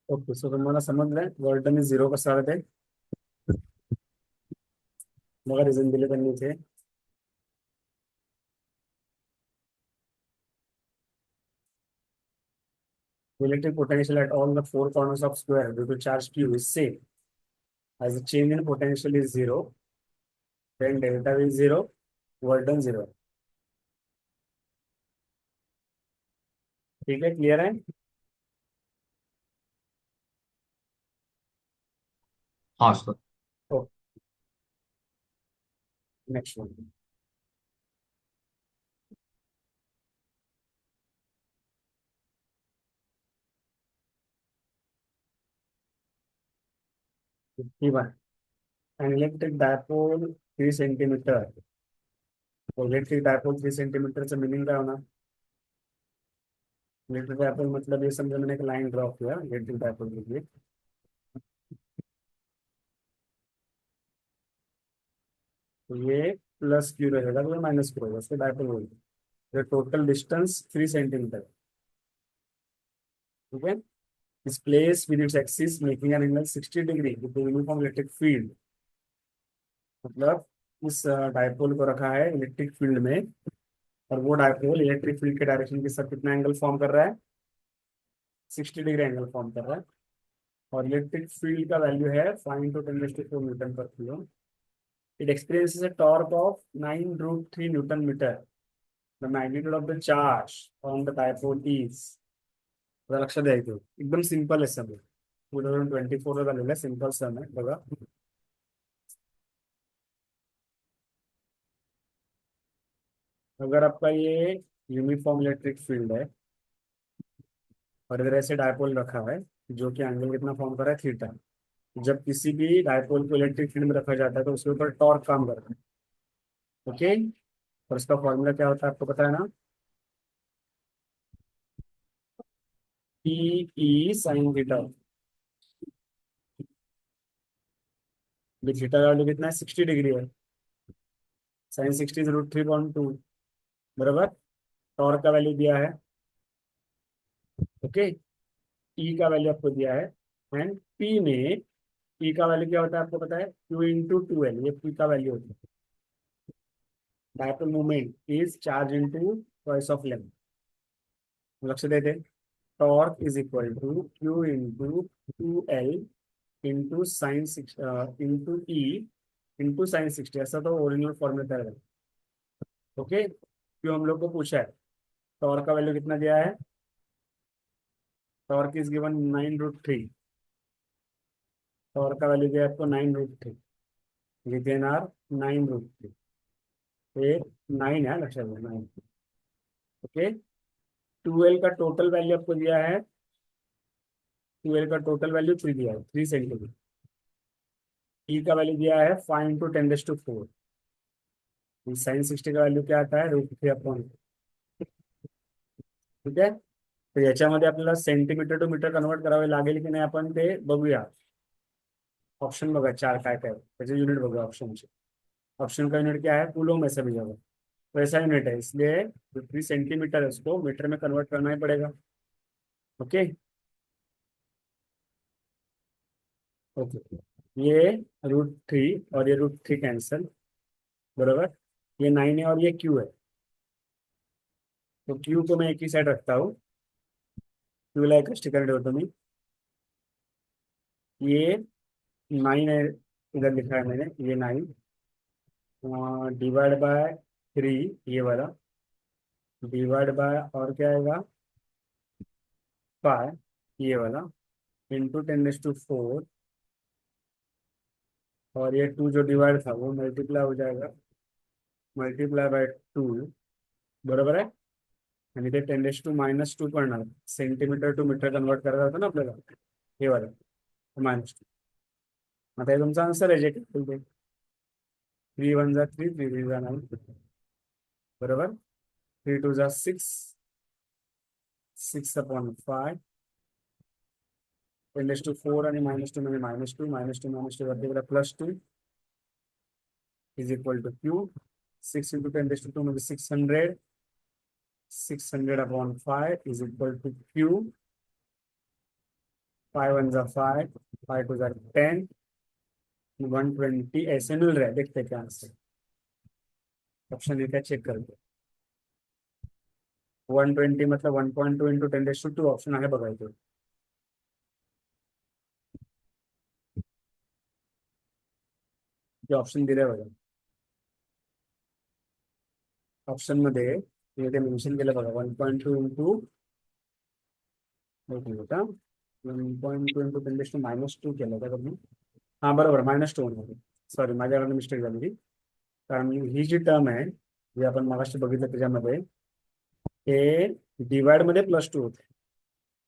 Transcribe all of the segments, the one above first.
Okay, so तुम्हाला समजलंय वर्डन is zero कसं आलं ते. बघा रिझन दिले त्यांनी इथे. Electric potential at all the four corners of square due to charge q is same as the change in potential is zero, then delta is zero, वर्डन zero. ठीक है, क्लियर है. हाँ sir. Okay, next one. An electric dipole 3 centimetre. Electric dipole 3 सेंटीमीटरचं meaning काय होणार. Electric dipole मतलब ये समझो मैंने एक लाइन ड्रॉ किया इलेक्ट्रिक डायपोल के लिए. तो ये प्लस क्यू रहेगा तो माइनस क्यू रहेगा, उसको डायपोल बोलते हैं. Total distance 3 centimetre. ठीक है. is placed with its axis making an angle 60 degree with the uniform electric field. मतलब इस डायपोल को रखा है इलेक्ट्रिक फील्ड में, और वो डायपोल इलेक्ट्रिक फील्ड के डायरेक्शन के साथ कितना एंगल फॉर्म कर रहा है, 60 डिग्री एंगल फॉर्म कर रहा है. और इलेक्ट्रिक फील्ड का वैल्यू है 5 × 10⁴ newton per kilo. It experiences a torque of 9√3 newton metre. The magnitude of the charge on the dipole is. लक्षात द्यायचं, एकदम सिंपल आहे सम. 2024 झालेलं आहे, सिंपल सम आहे बघा. अगर आपका ये यूनिफॉर्म इलेक्ट्रिक फील्ड है और इधर ऐसे डायपोल रखा है जो कि एंगल कितना फॉर्म कर रहा है, थीटा. जब किसी भी डायपोल को इलेक्ट्रिक फील्ड में रखा जाता है तो उसके ऊपर टॉर्क काम करता है. ओके. और इसका फॉर्मूला क्या होता है आपको पता है ना. P E sine theta. Theta का वैल्यू कितना है, 60 डिग्री है. Sine 60 is √3/2. बराबर. टॉर्क का वैल्यू दिया है. ओके. ई का वैल्यू आपको दिया है. एंड पी में पी का वैल्यू क्या होता है आपको पता है, Q × 2L. ये पी का वैल्यू होता है. Dipole moment is charge into twice of length. लक्ष्य देते. Torque is equal to Q × 2L into sine six into E into sine 60. ऐसा तो ओरिजिनल फॉर्मूला है. ओके. क्यों हम लोग को पूछा है. टॉर्क का वैल्यू कितना दिया है, टॉर्क इज गिवन 9√3. टॉर्क का वैल्यू दिया है आपको 9√3. विद आर 9√3. एक 9 है, लक्षात 9. ओके. 2L का टोटल वैल्यू आपको दिया है. 2L का टोटल वैल्यू 3 दिया है, 3 सेंटीमीटर. ई का वैल्यू दिया है 5 × 10⁴. साइन 60 का वैल्यू क्या आता है, √3/. ठीक आहे. तर याच्यामध्ये आपल्याला सेंटीमीटर टू मीटर कन्वर्ट करावे लागेल की नाही आपण ते बघूया. ऑप्शन बघा 4 काय काय त्याचे युनिट बघूया ऑप्शनचे. ऑप्शन का यूनिट क्या है, कूलोम में सभी जगह. तो ऐसा यूनिट है, इसलिए जो 3 सेंटीमीटर है उसको मीटर में कन्वर्ट करना ही पड़ेगा. ओके. ओके. ये √3 और ये √3 कैंसल. बराबर. ये 9 है और ये क्यू है. तो क्यू को मैं एक ही साइड रखता हूँ. क्यू ला एक स्टिकर ठेवतो मी. ये 9 है, इधर लिखा है मैंने ये 9 डिवाइड बाय 3. ये वाला डिवाइड बाय और क्या आएगा 5. ये वाला इंटू 10⁴. और ये 2 जो डिवाइड था वो मल्टीप्लाई हो जाएगा, मल्टीप्लाई बाय 2. बरोबर आहे. आणि ते 10⁻² पडणार. सेंटीमीटर टू मीटर कन्वर्ट करायला होतं ना आपल्याला, हे वाला -2. आता हे तुमचा आन्सर आहे जे काही ते. 3 × 1 = 3, 3 × 9. बरोबर. 3 × 2 = 6, 6/5. 10⁴ आणि -2 म्हणजे -2, -2 -2 वरती गेला +2 इज इक्वल टू क्यू. 6 × 10⁻² म्हणजे 600. 600/5 इज इक्वल टू क्यू. 5 1 जा 5, 5 2 जा 10, 120 ऐसे मिल रहा है। देखते हैं क्या आंसर। ऑप्शन ए का चेक करते। 120 मतलब 1.2 इंटू 10⁻², ऑप्शन आहे बघायचं। ऑप्शन दिले बघा। ऑप्शन मध्ये ते मेन्शन केलं बघा, 1.2 इंटू 1.2 इंटू 10⁻², केलं का तुम्ही? हा बरोबर, -2 मध्ये। सॉरी, माझ्याकडनं मिस्टेक झाली, कारण ही जी टर्म आहे जी आपण मागाशी बघितलं त्याच्यामध्ये हे डिवाइड मध्ये +2 होते,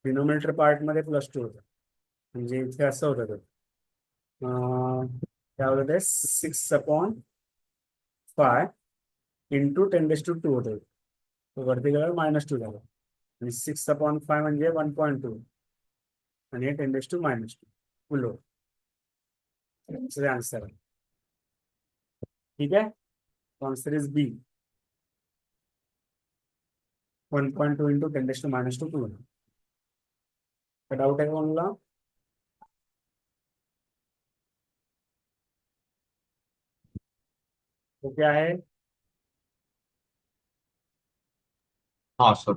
डिनोमिनेटर पार्ट मध्ये +2 होतं, म्हणजे इथे असं होतं ते काय होतं ते 6/5 इंटू 10⁻² होतं, तो वरती गेल्यावर -2 झाला, आणि 6/5 म्हणजे 1.2 आणि हे 10⁻², फुल आन्सर आहे। ठीक आहे, answer is B, 1.2 into 10⁻²। Doubt आहे कोणाला? तो क्या है? हाँ सर।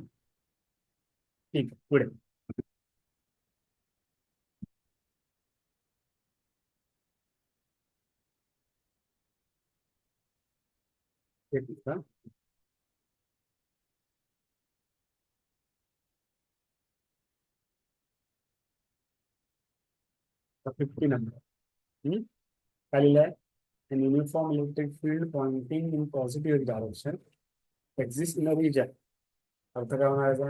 ठीक है, पुढे। ठीक है, 50 नंबर। काय लिहिलंय? An uniform electric field pointing in positive direction exists in a region. अर्थ काय होणार याचा?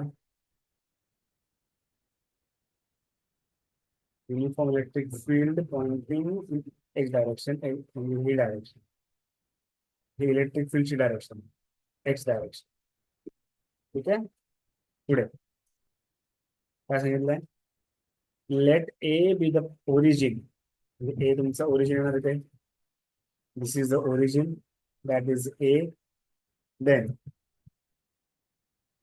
Uniform electric field pointing in x direction, म्हणजे ही डायरेक्शन, ही इलेक्ट्रिक फील्डची डायरेक्शन, एक्स डायरेक्शन। ठीक आहे, पुढे काय सांगितलंय? Let A be the origin, म्हणजे ए तुमचा ओरिजिन येणार इथे, this is the origin, that is A, then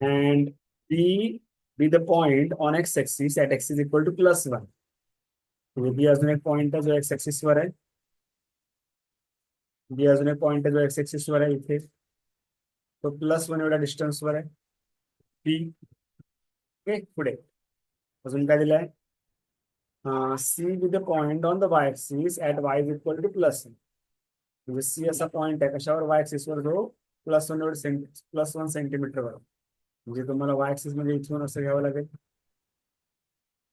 and B be the point on x axis at x is equal to +1. तो बी अजून एक पॉइंट आहे जो एक्स ऍक्सिस वर आहे, बी अजून एक पॉइंट आहे जो एक्स ऍक्सिस वर आहे इथे, तो +1 एवढ्या डिस्टन्स वर आहे बी। ओके, पुढे अजून काय दिलंय? C with the point on the Y axis at Y is equal to +1, म्हणजे सी असा पॉइंट आहे कशावर? वाय ऍक्सिस वर, जो +1 सेंटीमीटर वर, म्हणजे तुम्हाला वाय ऍक्सिस म्हणजे इथून असं घ्यावं लागेल,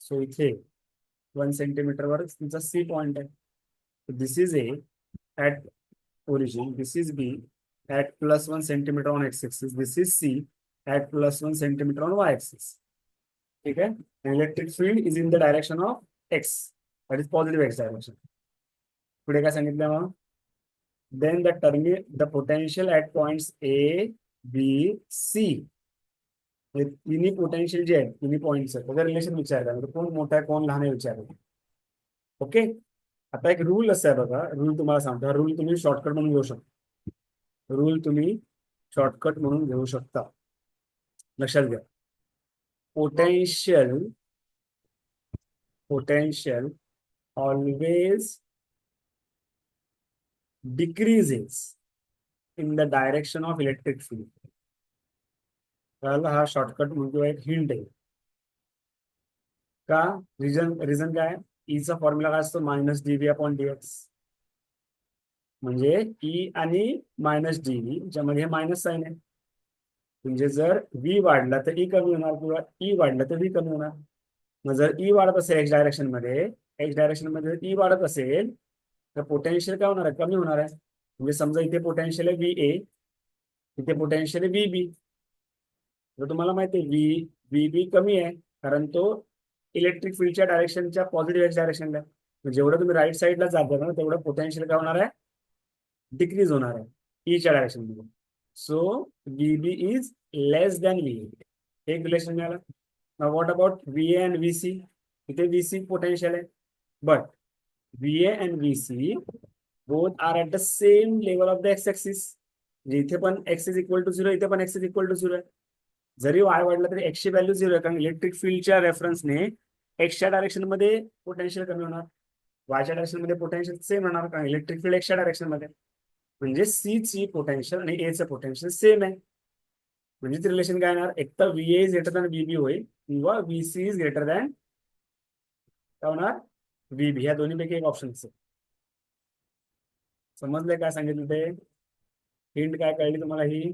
सो इथे 1 सेंटीमीटर वर तुमचा सी पॉइंट आहे। This is A at origin, this is B at +1 centimeter on x-axis, this is C at +1 centimeter on y-axis. ठीक है, electric field is in the direction of x, that is positive x direction. पुढे काय सांगितलं मग? then the potential at points A, B, C, तिन्ही potential जे आहेत तिन्ही पॉइंट्स त्याचं रिलेशन विचारलं, म्हणजे कोण मोठा आहे कोण लहान आहे विचारलं। ओके, आता एक रूल असं आहे बघा, रूल तुम्हाला सांगतो, रूल तुम्ही शॉर्टकट म्हणून घेऊ शकता, रूल तुम्ही शॉर्टकट म्हणून घेऊ शकता, लक्षात घ्या। Potential always decreases in the direction of electric field. हा शॉर्टकट म्हणजे एक हिंट आहे का? रिझन काय? ईचा फॉर्म्युला काय असतो? -dV/dx, म्हणजे ई आणि -dV ज्यामध्ये मायनस साइन आहे, म्हणजे जर व्ही वाढला तर ई कमी होणार, किंवा ई वाढला तर व्ही कमी होणार। मग जर ई वाढत असेल एक्स डायरेक्शन मध्ये ई वाढत असेल तर पोटेन्शियल काय होणार आहे? कमी होणार आहे। म्हणजे समजा इथे पोटेन्शियल आहे व्ही ए, इथे पोटेन्शियल आहे व्ही बी, तर तुम्हाला माहिती आहे व्ही बी कमी आहे, कारण तो इलेक्ट्रिक फील्डच्या डायरेक्शनच्या पॉझिटिव्ह एक्स डायरेक्शनला आहे। जेवढं तुम्ही राईट साईडला जाता ना तेवढं पोटेन्शियल काय होणार आहे? डिक्रीज होणार आहे ईच्या डायरेक्शन मध्ये। So V B is less than V A, एक रिलेशन मिळाला। Now what about VA and VC? इथे VC potential आहे, but VA and VC both are at the same level of the x-axis. म्हणजे इथे पण x is equal to 0, इथे पण x is equal to 0 आहे। जरी y वाढला तरी x ची व्हॅल्यू 0 आहे, कारण इलेक्ट्रिक फील्डच्या रेफरन्सने एक्सच्या डायरेक्शन मध्ये पोटेन्शियल कमी होणार, वायच्या डायरेक्शन मध्ये पोटेन्शियल सेम होणार, कारण इलेक्ट्रिक फील्ड एक्सच्या डायरेक्शन मध्ये. म्हणजे सी ची पोटेन्शियल आणि ए चं पोटेन्शियल सेम आहे. म्हणजे ते रिलेशन काय येणार, एक तर VA is greater than VB होईल, किंवा व्हीसी इज ग्रेटर दॅन काय होणार, व्हीबी. ह्या दोन्हीपैकी एक ऑप्शन. समजलंय काय सांगितलं ते? हिंट काय कळली तुम्हाला ही?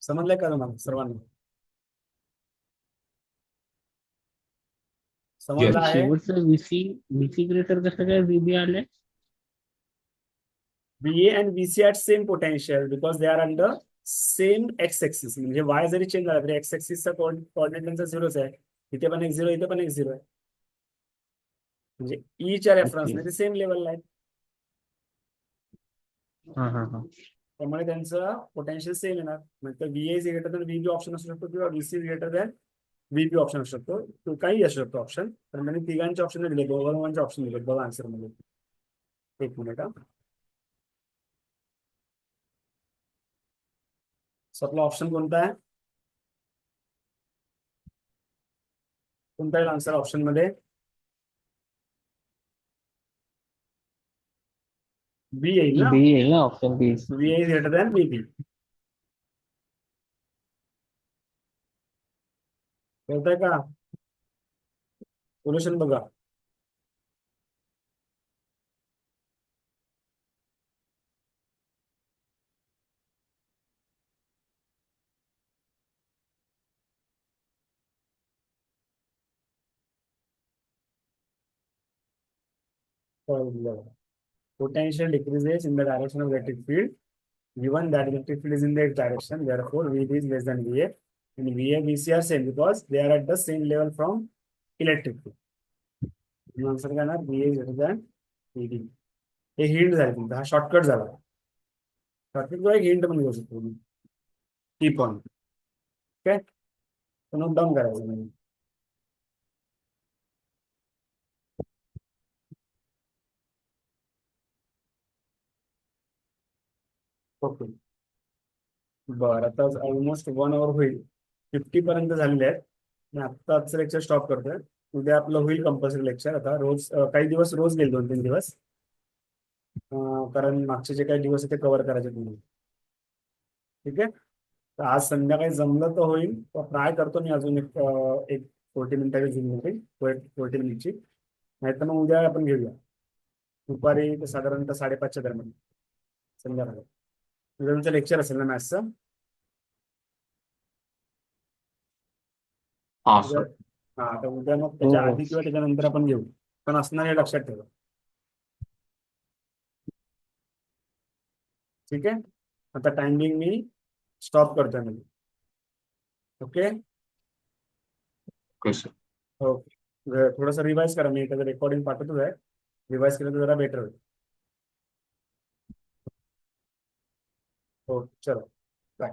समजलंय का तुम्हाला सर्वांना? समजलं Yes. आहे? शेवटचं VC ग्रेटर कसं काय VB आले? VA and VC at same potential because they are under same x axis. म्हणजे y जरी चेंज झाला तरी x axis चा कोऑर्डिनेट त्यांचा झिरोच आहे. इथे पण एक झिरो, इथे पण एक झिरो आहे. म्हणजे E च्या रेफरन्सने ते सेम लेवलला आहेत. त्यामुळे त्यांचं पोटेन्शियल सेम येणार. म्हणजे VA is greater than VB option असू शकतो, किंवा VC is greater than VB option असू शकतो, तो काही असू शकतो ऑप्शन. तर त्यांनी तिघांचे ऑप्शन दिले, दोघांचे ऑप्शन दिले बघा आन्सर मध्ये. एक मिनिट हा. आपला ऑप्शन कोणता आहे? कोणता येईल आन्सर ऑप्शन मध्ये? बी येईल ना? बी येईल ना, option B. VA is greater than VB. कळतंय का? सोल्युशन बघा. Potential decreases in the direction of electric field, given that electric field is in the x direction, therefore VB is less than VA, and VA VC are same because they are at the same level from electric field. Answer काय ना, VA is greater than VB. हे hint झाले तुमचा, हा shortcut झाला. Shortcut एक hint पण घेऊ शकतो तुम्ही. की पण ओके, नोट डाऊन करायचं नाही. ओके बरं, आता ऑलमोस्ट 1 आवर होईल, 50 पर्यंत झालेले आहेत. मी आता आजचं लेक्चर स्टॉप करतोय. उद्या आपलं होईल कंपल्सरी लेक्चर. आता रोज काही दिवस रोज घेईल, 2-3 दिवस, कारण मागचे जे काही दिवस ते कव्हर करायचे तुम्ही. ठीक आहे, तर आज संध्याकाळी जमलं तर होईल, ट्राय करतो मी अजून एक 40 मिनिटाची झूम मीटिंग, 40 मिनिटची. नाही तर मग उद्या आपण घेऊया दुपारी साधारणतः 5:30च्या दरम्यान संध्याकाळी. उद्या तुमचं लेक्चर असेल ना मॅथ्सचं? हा सर. हा, तर उद्या मग त्याच्या आधी किंवा त्याच्यानंतर आपण घेऊ, पण असणार हे लक्षात ठेवा. ठीक आहे, आता टायमिंग मी स्टॉप करतोय म्हणजे. Okay okay sir. ओके, थोडंसं रिवाइज करा. मी त्याचं रेकॉर्डिंग पाठवतो आहे, रिवाइज केलं तर जरा बेटर होईल. ओके चलो बाय.